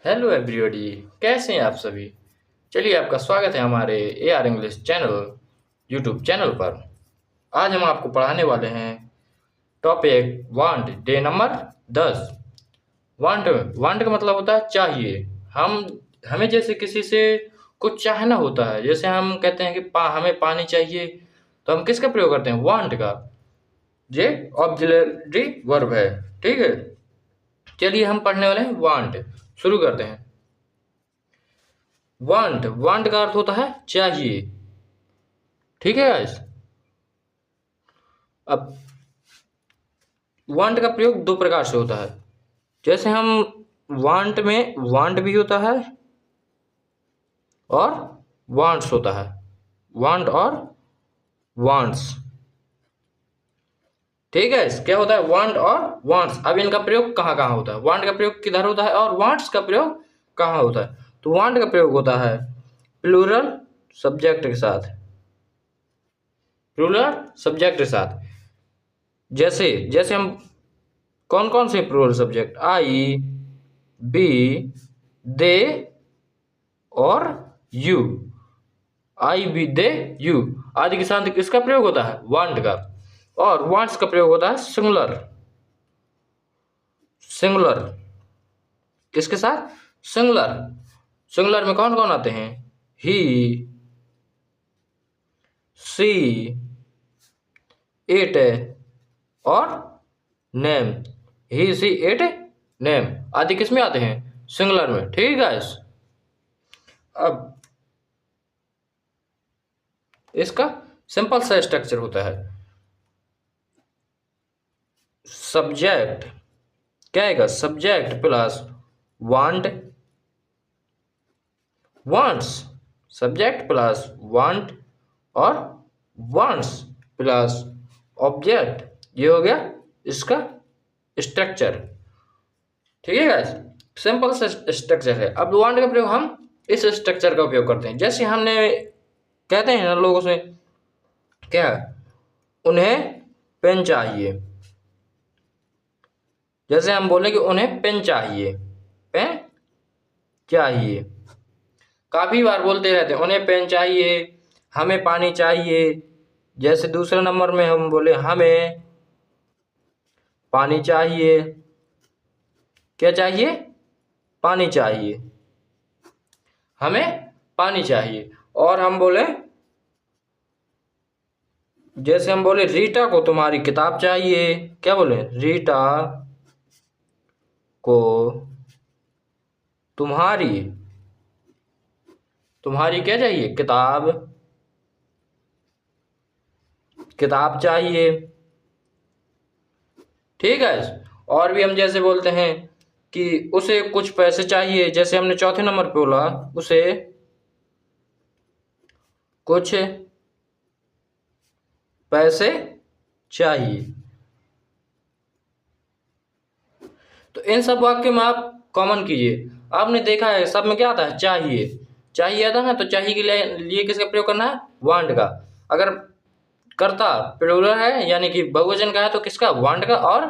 Hello everybody, कैसे हैं आप सभी। चलिए, आपका स्वागत है हमारे A R English channel YouTube channel पर। आज हम आपको पढ़ाने वाले हैं topic want, day number 10। Want want का मतलब होता है चाहिए। हम हमें जैसे किसी से कुछ चाहना होता है, जैसे हम कहते हैं कि हमें पानी चाहिए, तो हम किसका प्रयोग करते हैं? वांट का। ये ऑक्सिलरी वर्ब है। ठीक है, चलिए हम पढ़ने वाले हैं वांट। शुरू करते हैं। वांट वांट का अर्थ होता है चाहिए। ठीक है गाइस। अब वांट का प्रयोग दो प्रकार से होता है। जैसे हम वांट में वांट भी होता है और वांट्स होता है। वांट और वांट्स। ठीक है, क्या होता है? वांट और वांट्स। अब इनका प्रयोग कहाँ कहाँ होता है? वांट का प्रयोग किधर होता है और वांट्स का प्रयोग कहाँ होता है? तो वांट का प्रयोग होता है प्लूरल सब्जेक्ट के साथ। प्लूरल सब्जेक्ट के साथ। जैसे जैसे हम कौन कौन से plural subject? I, we, they और you. I, we, they, you आदि के साथ किसका प्रयोग होता है? वांट का। और वांट्स का प्रयोग होता है सिंगुलर। सिंगुलर किसके साथ? सिंगुलर। सिंगुलर में कौन कौन आते हैं? ही, सी, इट और name. He, she, it, name आदि किस में आते हैं? सिंगुलर में। ठीक है गाइस। अब इसका सिंपल सा स्ट्रक्चर होता है। सब्जेक्ट क्या आएगा? Subject plus want, wants. Subject plus want और वांट्स प्लस ऑब्जेक्ट। ये हो गया इसका स्ट्रक्चर। ठीक है गाइस, सिंपल सा स्ट्रक्चर है। अब वांट का प्रयोग हम इस स्ट्रक्चर का उपयोग करते हैं। जैसे हमने कहते हैं ना लोगों से, क्या उन्हें पेन चाहिए। जैसे हम बोले कि उन्हें पेन चाहिए, पेन चाहिए। काफी बार बोलते रहते हैं उन्हें पेन चाहिए, हमें पानी चाहिए। जैसे दूसरे नंबर में हम बोले हमें पानी चाहिए। क्या चाहिए? पानी चाहिए। हमें पानी चाहिए। और हम बोले, जैसे हम बोले रीटा को तुम्हारी किताब चाहिए। क्या बोले? रीटा को तुम्हारी तुम्हारी क्या चाहिए? किताब, किताब चाहिए। ठीक है। और भी हम जैसे बोलते हैं कि उसे कुछ पैसे चाहिए। जैसे हमने चौथे नंबर पे बोला उसे कुछ पैसे चाहिए। तो इन सब वाक्य में आप कॉमन कीजिए। आपने देखा है सब में क्या आता है? चाहिए। चाहिए आता है, तो चाहिए के लिए किसका प्रयोग करना है? वांट का। अगर कर्ता प्लूरल है यानी कि बहुवचन का है तो किसका? वांट का। और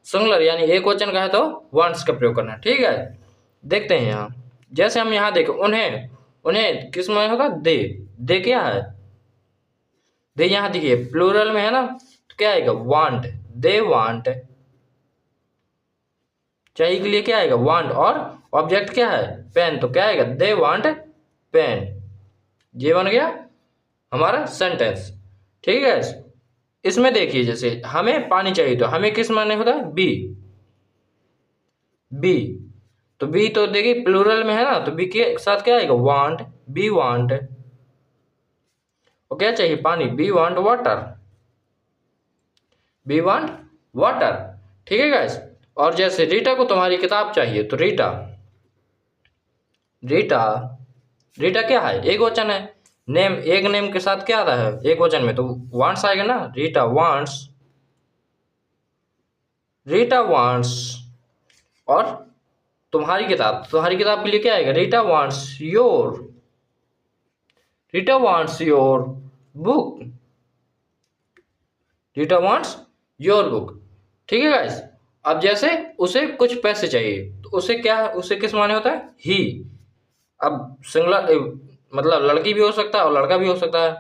सिंगुलर यानी एक वचन का है तो वांट्स का प्रयोग करना है। ठीक है, देखते हैं यहाँ। जैसे हम यहाँ देखें उन्हें, उन्हें किस में होगा? दे। दे क्या है? दे यहाँ देखिए प्लूरल में है ना, तो क्या आएगा? वांट। They want. चाहिए के लिए क्या आएगा? वांट। और ऑब्जेक्ट क्या है? पेन। तो क्या आएगा? They want pen. ये बन गया हमारा सेंटेंस। ठीक है। इसमें देखिए जैसे हमें पानी चाहिए तो हमें किस माने होता है? बी। बी। तो बी तो देखिए प्लूरल में है ना, तो बी के साथ क्या आएगा? वांट। We want. और क्या चाहिए? पानी। We want water. We want water. ठीक है गाइस। और जैसे रीटा को तुम्हारी किताब चाहिए तो रीटा, रीटा, रीटा क्या है? एक वचन है। नेम, एक नेम के साथ क्या आता है एक वचन में? तो वांट्स आएगा ना। Rita wants, Rita wants. और तुम्हारी किताब, तुम्हारी किताब के लिए क्या आएगा? Rita wants your, Rita wants your book. Rita wants your book. ठीक है गाइस। अब जैसे उसे कुछ पैसे चाहिए तो उसे किस माने होता है? ही। अब सिंगुलर मतलब लड़की भी हो सकता है और लड़का भी हो सकता है,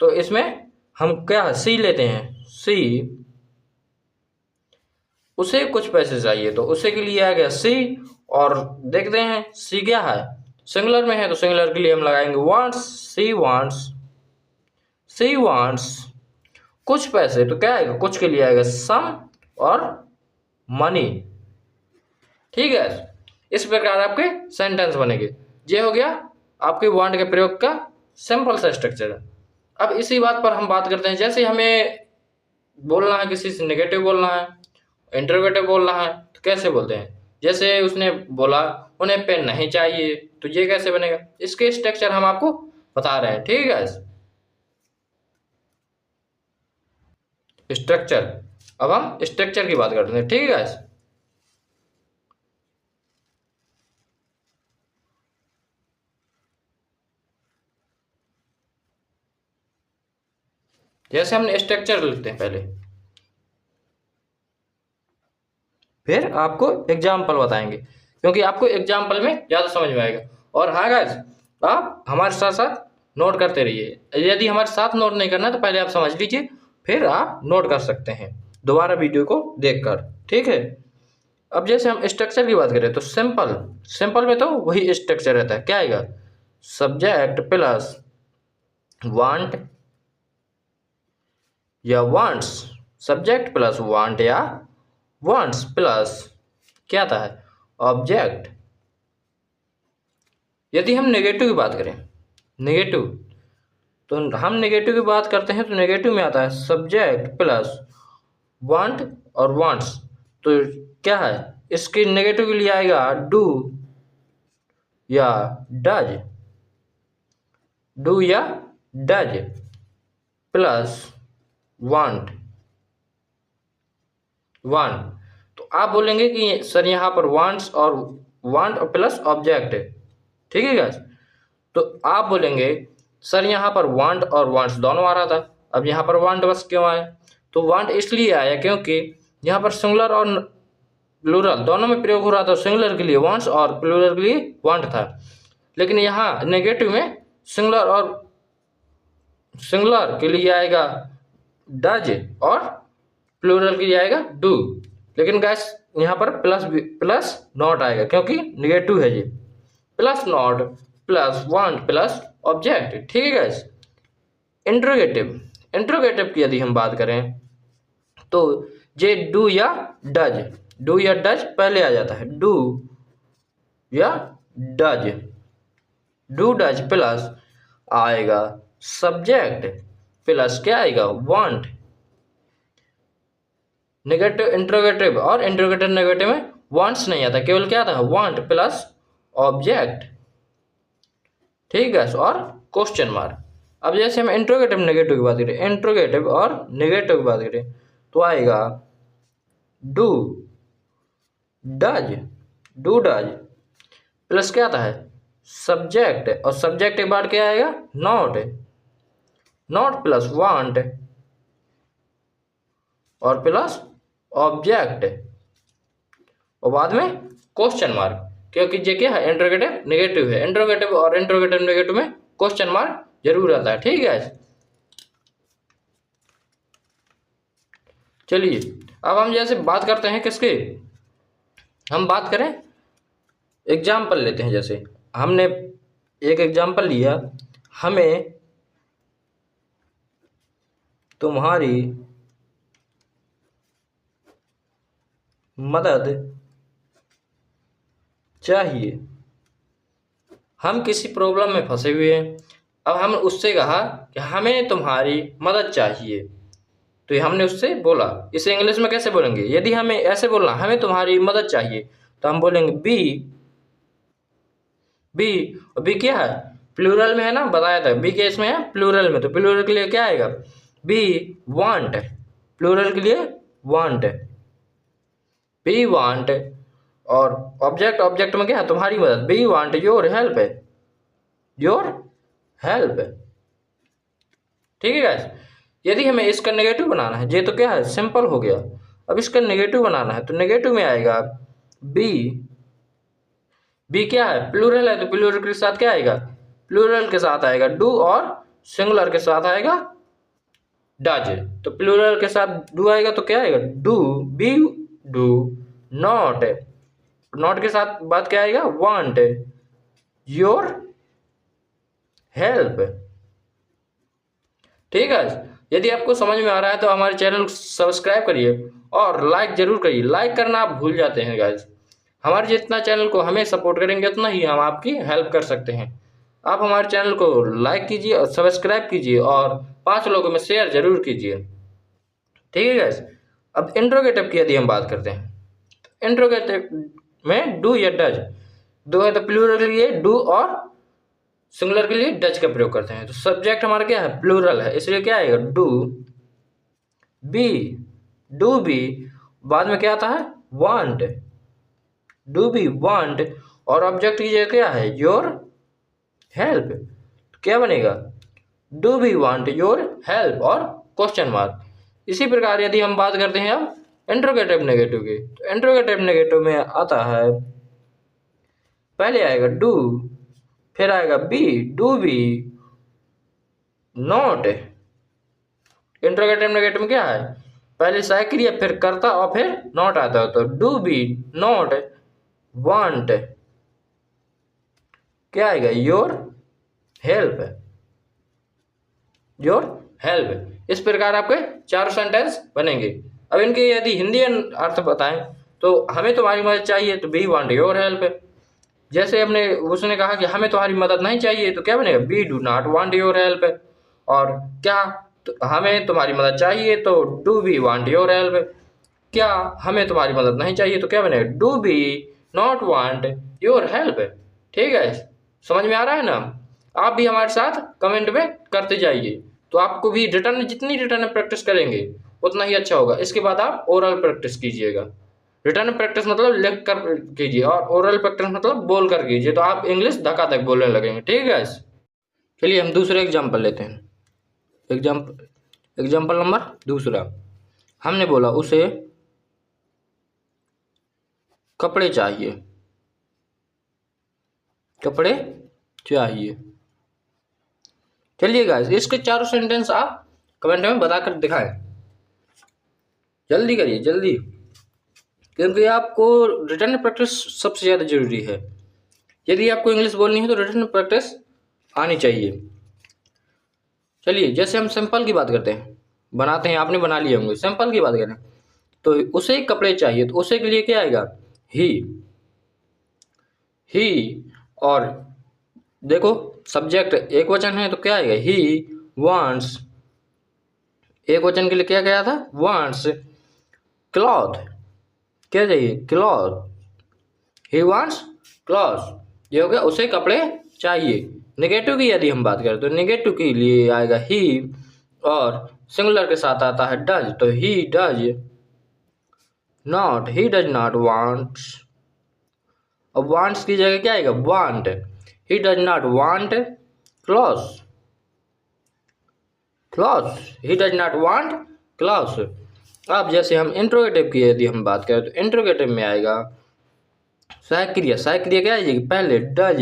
तो इसमें हम क्या सी लेते हैं, सी। उसे कुछ पैसे चाहिए तो उसे के लिए आ गया सी। और देखते हैं सी क्या है, सिंगुलर में है तो सिंगुलर के लिए हम लगाएंगे वांट्स, सी वांट्स। सी वांट्स कुछ पैसे, तो क्या आएगा, कुछ के लिए आएगा सम और मनी। ठीक है, इस प्रकार आपके सेंटेंस बनेंगे। ये हो गया आपके वांट के प्रयोग का सिंपल सा स्ट्रक्चर। अब इसी बात पर हम बात करते हैं, जैसे हमें बोलना है, किसी से नेगेटिव बोलना है, इंटरोगेटिव बोलना है, तो कैसे बोलते हैं? जैसे उसने बोला उन्हें पेन नहीं चाहिए, तो ये कैसे बनेगा? इसके स्ट्रक्चर हम आपको बता रहे हैं। ठीक है, स्ट्रक्चर। अब हम स्ट्रक्चर की बात करते हैं। ठीक है, जैसे हमने स्ट्रक्चर लिखते हैं पहले, फिर आपको एग्जाम्पल बताएंगे, क्योंकि आपको एग्जाम्पल में ज़्यादा समझ में आएगा। और हाँ गाइस, आप हमारे साथ साथ नोट करते रहिए। यदि हमारे साथ नोट नहीं करना तो पहले आप समझ लीजिए, फिर आप नोट कर सकते हैं दोबारा वीडियो को देखकर। ठीक है, अब जैसे हम स्ट्रक्चर की बात करें तो सिंपल, सिंपल में तो वही स्ट्रक्चर रहता है। क्या आएगा? सब्जेक्ट प्लस वांट या वांट्स, सब्जेक्ट प्लस वांट या वांट्स प्लस क्या आता है? ऑब्जेक्ट। यदि हम नेगेटिव की बात करें, नेगेटिव, तो हम नेगेटिव की बात करते हैं तो नेगेटिव में आता है सब्जेक्ट प्लस वांट और वांट्स। तो क्या है, इसके नेगेटिव के लिए आएगा डू या डज, डू या डज प्लस वांट, वांट। तो आप बोलेंगे कि सर यहाँ पर वांट्स और वांट प्लस ऑब्जेक्ट है। ठीक है गाइस, तो आप बोलेंगे सर यहाँ पर वांट और वांट्स दोनों आ रहा था, अब यहाँ पर वांट बस क्यों आया? तो वांट इसलिए आया क्योंकि यहाँ पर सिंगुलर और प्लूरल दोनों में प्रयोग हो रहा था। सिंगुलर के लिए वांट्स और प्लूरल के लिए वांट था, लेकिन यहाँ नेगेटिव में सिंगुलर के लिए आएगा डज और प्लूरल के लिए आएगा डू। लेकिन गैस यहाँ पर प्लस नॉट आएगा क्योंकि नेगेटिव है ये। Plus not plus want plus object. ठीक है गैस, इंट्रोगेटिव, इंट्रोगेटिव की यदि हम बात करें तो ये डू या डज, डू या डज पहले आ जाता है, डू या डज, डू डज प्लस आएगा सब्जेक्ट प्लस क्या आएगा? वांट। नेगेटिव इंट्रोगेटिव और इंट्रोगेटिव नेगेटिव में वांट्स नहीं आता, केवल क्या आता है? Want plus object. ठीक है, और क्वेश्चन मार्क। अब जैसे हम इंट्रोगेटिव नेगेटिव की बात करें, इंट्रोगेटिव और नेगेटिव की बात करें तो आएगा do does, do does plus क्या आता है? सब्जेक्ट, और सब्जेक्ट के बाद क्या आएगा? नॉट, नॉट प्लस वांट और प्लस ऑब्जेक्ट और बाद में क्वेश्चन मार्क, क्योंकि ये क्या है? इंट्रोगेटिव नेगेटिव है। इंट्रोगेटिव और इंट्रोगेटिव नेगेटिव में क्वेश्चन मार्क जरूर आता है। ठीक है, चलिए अब हम जैसे बात करते हैं किसके, हम बात करें एग्जाम्पल लेते हैं। जैसे हमने एक एग्जाम्पल लिया, हमें तुम्हारी मदद चाहिए। हम किसी प्रॉब्लम में फंसे हुए हैं, अब हम उससे कहा कि हमें तुम्हारी मदद चाहिए, तो हमने उससे बोला। इसे इंग्लिश में कैसे बोलेंगे? यदि हमें ऐसे बोलना हमें तुम्हारी मदद चाहिए तो हम बोलेंगे बी, बी, और बी क्या है? प्लूरल में है ना, बताया था बी केस में है प्लूरल में, तो प्लूरल के लिए क्या आएगा? बी वांट, प्लूरल के लिए वांट, बी वांट। और ऑब्जेक्ट, ऑब्जेक्ट में क्या है? तुम्हारी मदद, we want your help, your help. ठीक है गाइस, यदि हमें इसका नेगेटिव बनाना है, ये तो क्या है? सिंपल हो गया। अब इसका नेगेटिव बनाना है तो नेगेटिव में आएगा बी। बी क्या है, प्लूरल है, तो प्लूरल के साथ क्या आएगा, प्लूरल के साथ आएगा डू और सिंगुलर के साथ आएगा डज। तो प्लूरल के साथ डू आएगा तो क्या आएगा, do we do. Not, not के साथ बात क्या आएगा, वांट योर हेल्प। ठीक है, यदि आपको समझ में आ रहा है तो हमारे चैनल को सब्सक्राइब करिए और लाइक जरूर करिए। लाइक करना आप भूल जाते हैं गाइस। हमारे जितना चैनल को हमें सपोर्ट करेंगे उतना ही हम आपकी हेल्प कर सकते हैं। आप हमारे चैनल को लाइक कीजिए और सब्सक्राइब कीजिए और 5 लोगों में शेयर जरूर कीजिए। ठीक है गाइस, अब इंट्रोगेटिव की यदि हम बात करते हैं तो इंट्रोगेटिव में डू या डज, दो है तो प्लूरल के लिए डू और सिंगुलर के लिए डज का प्रयोग करते हैं। तो सब्जेक्ट हमारा क्या है, प्लूरल है, इसलिए क्या आएगा, डू बी, डू बी। बाद में क्या आता है, वांट, डू बी वांट, और ऑब्जेक्ट की जगह क्या है, योर हेल्प। क्या बनेगा, do we want your help और क्वेश्चन मार्क। इसी प्रकार यदि हम बात करते हैं अब इंट्रोगेटिव नेगेटिव की, तो इंट्रोगेटिव नेगेटिव में आता है, पहले आएगा डू, फिर आएगा we, do we not. Interrogative negative में क्या है, पहले सहायक क्रिया फिर कर्ता और फिर नॉट आता है। तो डू बी नॉट वांट, क्या आएगा, योर हेल्प, योर हेल्प। इस प्रकार आपके 4 सेंटेंस बनेंगे। अब इनके यदि हिंदी अर्थ बताएं तो हमें तुम्हारी मदद चाहिए तो बी वांट योर हेल्प। जैसे हमने उसने कहा कि हमें तुम्हारी मदद नहीं चाहिए तो क्या बनेगा, we do not want your help. और क्या, तो हमें तुम्हारी मदद चाहिए तो do we want your help. क्या हमें तुम्हारी मदद नहीं चाहिए तो क्या बनेगा, do we not want your help. ठीक है, समझ में आ रहा है ना। आप भी हमारे साथ कमेंट में करते जाइए, तो आपको भी रिटर्न, जितनी रिटर्न प्रैक्टिस करेंगे उतना ही अच्छा होगा। इसके बाद आप ओरल प्रैक्टिस कीजिएगा। रिटर्न प्रैक्टिस मतलब लिख कर कीजिए और ओरल प्रैक्टिस मतलब बोल कर कीजिए, तो आप इंग्लिश धक्का तक बोलने लगेंगे। ठीक है, चलिए हम दूसरे एग्जाम्पल लेते हैं। एग्जाम्पल नंबर दूसरा, हमने बोला उसे कपड़े चाहिए, कपड़े चाहिए। चलिए गाइस, इसके 4 सेंटेंस आप कमेंट में बताकर दिखाएं। जल्दी करिए जल्दी, क्योंकि आपको रिटर्न प्रैक्टिस सबसे ज़्यादा जरूरी है। यदि आपको इंग्लिश बोलनी है तो रिटर्न प्रैक्टिस आनी चाहिए। चलिए, जैसे हम सिंपल की बात करते हैं, बनाते हैं, आपने बना लिए होंगे। सिंपल की बात करें तो उसे कपड़े चाहिए, तो उसे के लिए क्या आएगा, ही। और देखो सब्जेक्ट एक वचन है तो क्या आएगा, ही वांट्स। एक वचन के लिए क्या गया था, वांट्स क्लॉथ। क्या चाहिए, क्लॉथ, ही वांट्स क्लॉथ। ये हो गया उसे कपड़े चाहिए। नेगेटिव की यदि हम बात करें तो नेगेटिव के लिए आएगा ही और सिंगुलर के साथ आता है डज, तो he does not, he does not wants. अब वांट्स की जगह क्या आएगा, want, he does not want clothes, clothes, he does not want clothes. अब जैसे हम इंट्रोगेटिव की यदि हम बात करें तो इंट्रोगेटिव में आएगा सहायक क्रिया। सहायक क्रिया क्या आएगी, पहले डज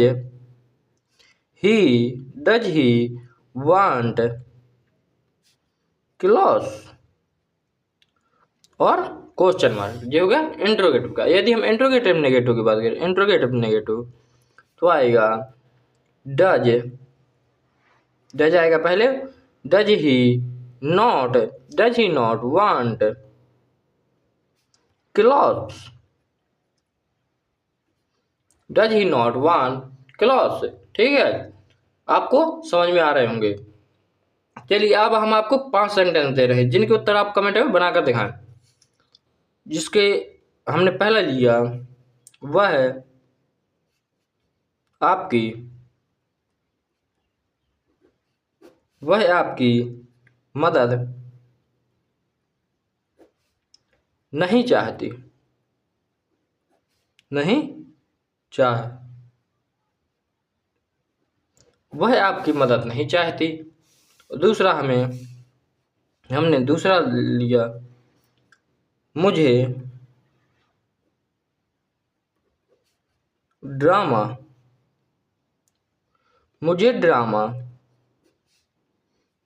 ही वांट क्लॉथ्स और क्वेश्चन मार्क। ये हो गया इंट्रोगेटिव का। यदि हम इंट्रोगेटिव नेगेटिव की बात करें, इंट्रोगेटिव नेगेटिव तो आएगा डज, डज आएगा पहले, does he not want clothes, does he not want clothes. ठीक है, आपको समझ में आ रहे होंगे। चलिए, अब हम आपको 5 सेंटेंस दे रहे हैं जिनके उत्तर आप कमेंट में बनाकर दिखाएं। जिसके हमने पहला लिया वह आपकी मदद नहीं चाहती, नहीं चाह, वह आपकी मदद नहीं चाहती। दूसरा हमने दूसरा लिया, मुझे ड्रामा मुझे ड्रामा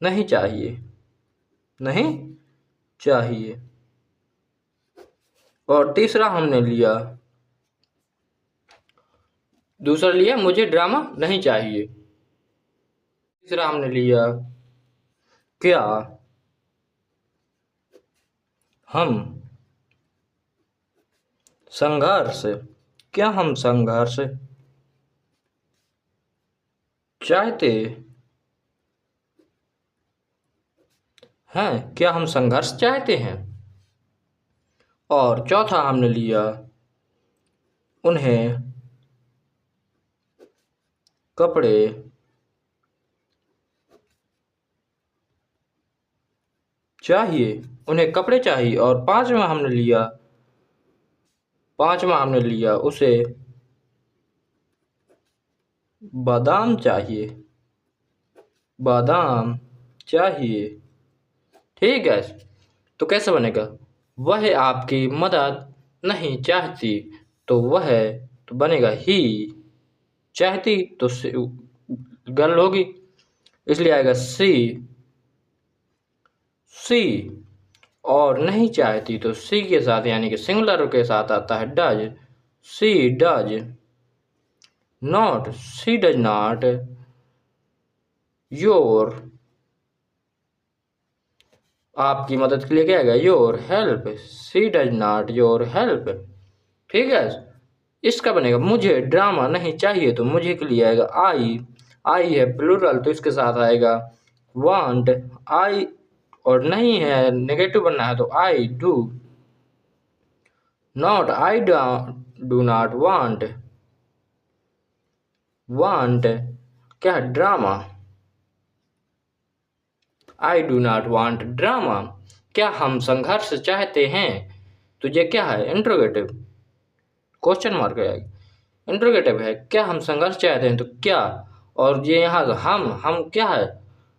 नहीं चाहिए, नहीं चाहिए। और तीसरा हमने लिया, दूसरा लिया मुझे ड्रामा नहीं चाहिए। तीसरा हमने लिया क्या हम संघर्ष क्या हम संघर्ष चाहते हैं, क्या हम संघर्ष चाहते हैं। और चौथा हमने लिया उन्हें कपड़े चाहिए, उन्हें कपड़े चाहिए। और पांचवा हमने लिया उसे बादाम चाहिए, बादाम चाहिए। ठीक है, तो कैसे बनेगा, वह आपकी मदद नहीं चाहती, तो वह तो बनेगा ही, चाहती तो गर्ल होगी, इसलिए आएगा सी, सी। और नहीं चाहती तो सी के साथ यानी कि सिंगुलर के साथ आता है does, she does not, she does not your, आपकी मदद के लिए क्या आएगा, your help, she does not your help. ठीक है, इसका बनेगा मुझे ड्रामा नहीं चाहिए, तो मुझे के लिए आएगा आई, आई है प्लूरल तो इसके साथ आएगा वांट, आई। और नहीं है नेगेटिव बनना है तो I do not, I do not want, want क्या drama, I do not want drama. क्या हम संघर्ष चाहते हैं, तो ये क्या है इंट्रोगेटिव, क्वेश्चन मार्क है, इंट्रोगेटिव है, क्या हम संघर्ष चाहते हैं तो क्या। और ये यहाँ हम क्या है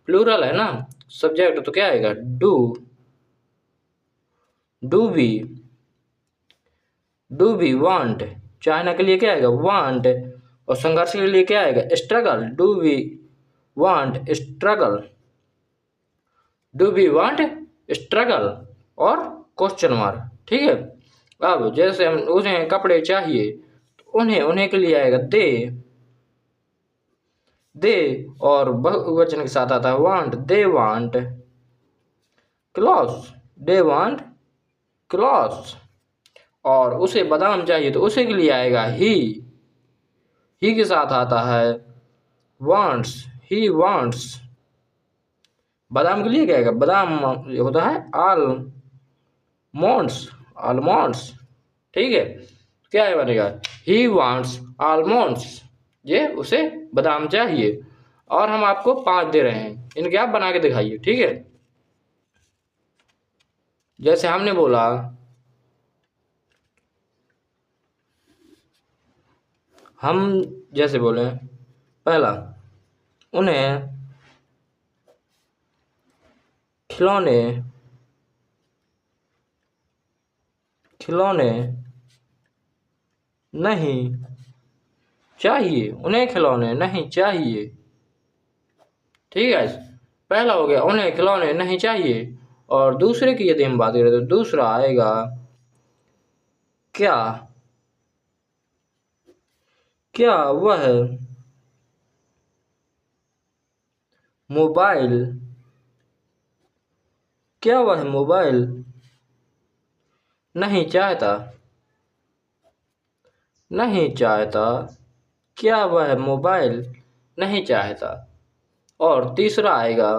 प्लूरल है ना, सब्जेक्ट तो क्या आएगा do, do we want, China के लिए क्या आएगा वांट, और संघर्ष के लिए क्या आएगा struggle, do we want struggle, do we want struggle और क्वेश्चन मार्क। ठीक है, अब जैसे हम उन्हें कपड़े चाहिए, तो उन्हें के लिए आएगा दे, और बहुवचन के साथ आता है want, they want clothes, they want clothes. और उसे बादाम चाहिए तो उसे के लिए आएगा ही के साथ आता है वांट्स, ही वांट्स। बादाम के लिए क्या आएगा, बादाम होता है आलमोंड्स, आलमोंड्स। ठीक है, क्या है बनेगा ही वांट्स आलमोंड्स, ये उसे बादाम चाहिए। और हम आपको 5 दे रहे हैं, इनके आप बना के दिखाइए। ठीक है, जैसे हमने बोला हम जैसे बोले पहला उन्हें खिलौने नहीं चाहिए, उन्हें खिलौने नहीं चाहिए। ठीक है, पहला हो गया उन्हें खिलौने नहीं चाहिए। और दूसरे की यदि हम बात करें तो दूसरा आएगा क्या वह मोबाइल, क्या वह मोबाइल नहीं चाहता, क्या वह मोबाइल नहीं चाहता। और तीसरा आएगा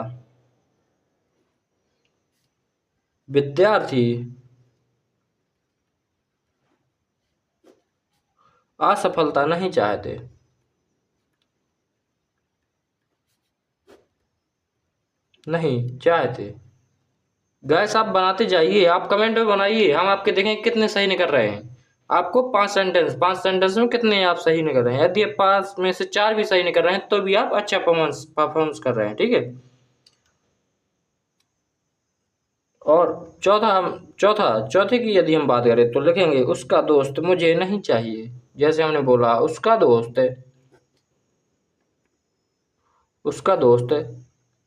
विद्यार्थी असफलता नहीं चाहते, गैस आप बनाते जाइए, आप कमेंट में बनाइए, हम आपके देखें कितने सही निकल रहे हैं। आपको 5 सेंटेंस में कितने आप सही निकल रहे हैं। यदि 5 में से 4 भी सही निकल रहे हैं तो भी आप अच्छा परफॉर्मेंस कर रहे हैं। ठीक है, और चौथे की यदि हम बात करें तो लिखेंगे उसका दोस्त मुझे नहीं चाहिए। जैसे हमने बोला उसका दोस्त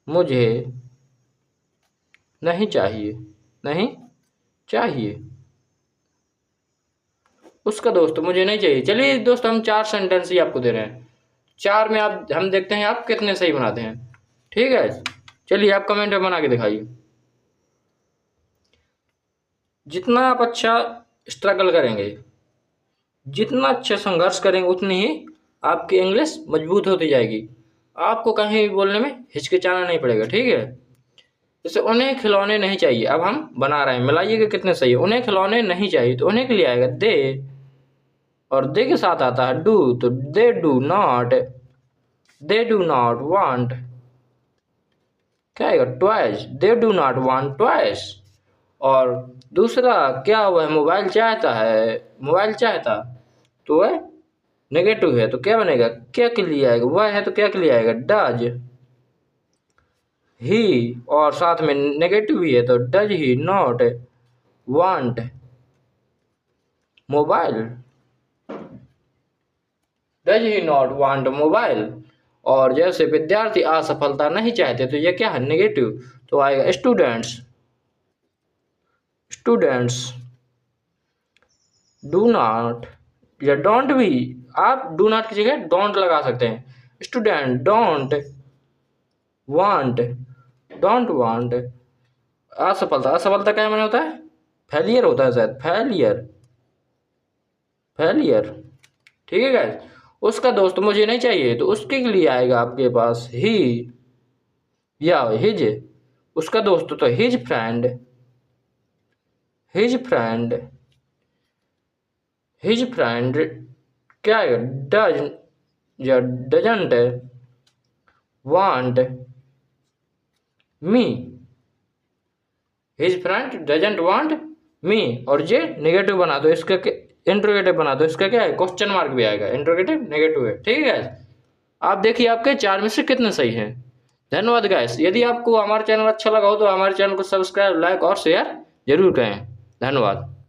मुझे नहीं चाहिए, नहीं चाहिए, उसका दोस्त मुझे नहीं चाहिए। चलिए दोस्त, हम 4 सेंटेंस ही आपको दे रहे हैं, 4 में आप हम देखते हैं आप कितने सही बनाते हैं। ठीक है, चलिए आप कमेंट में बना के दिखाइए। जितना आप अच्छा स्ट्रगल करेंगे, जितना अच्छा संघर्ष करेंगे, उतनी ही आपकी इंग्लिश मजबूत होती जाएगी। आपको कहीं भी बोलने में हिचकिचाना नहीं पड़ेगा। ठीक है, जैसे उन्हें खिलौने नहीं चाहिए, अब हम बना रहे हैं, मिलाइएगा कितने सही है। उन्हें खिलौने नहीं चाहिए तो उन्हें के लिए आएगा दे, और दे के साथ आता है डू, तो दे डू नॉट वांट, क्या आएगा twice, they do not want twice. और दूसरा क्या, वह मोबाइल चाहता, तो वह नेगेटिव है तो क्या बनेगा, क्या के लिए आएगा, वह है तो क्या के लिए आएगा डज ही, और साथ में नेगेटिव ही है तो does he not want mobile, does he not want mobile. और जैसे विद्यार्थी असफलता नहीं चाहते तो ये क्या है नेगेटिव, तो आएगा स्टूडेंट्स डू नॉट, या डोंट भी, आप डू नॉट की जगह डोंट लगा सकते हैं। स्टूडेंट डोंट वांट असफलता क्या माने होता है, फेलियर होता है शायद, फेलियर। ठीक है गाइस, उसका दोस्त मुझे नहीं चाहिए तो उसके लिए आएगा आपके पास ही या हिज, उसका दोस्त तो हिज फ्रेंड क्या आएगा डज या doesn't want me, his friend doesn't want me. और जे नेगेटिव बना दो, इसका इंट्रोगेटिव बना दो, इसका क्या है क्वेश्चन मार्क भी आएगा, इंट्रोगेटिव नेगेटिव है। ठीक है, आप देखिए आपके 4 में से कितने सही हैं। धन्यवाद गाइस, यदि आपको हमारा चैनल अच्छा लगा हो तो हमारे चैनल को सब्सक्राइब, लाइक और शेयर जरूर करें। धन्यवाद।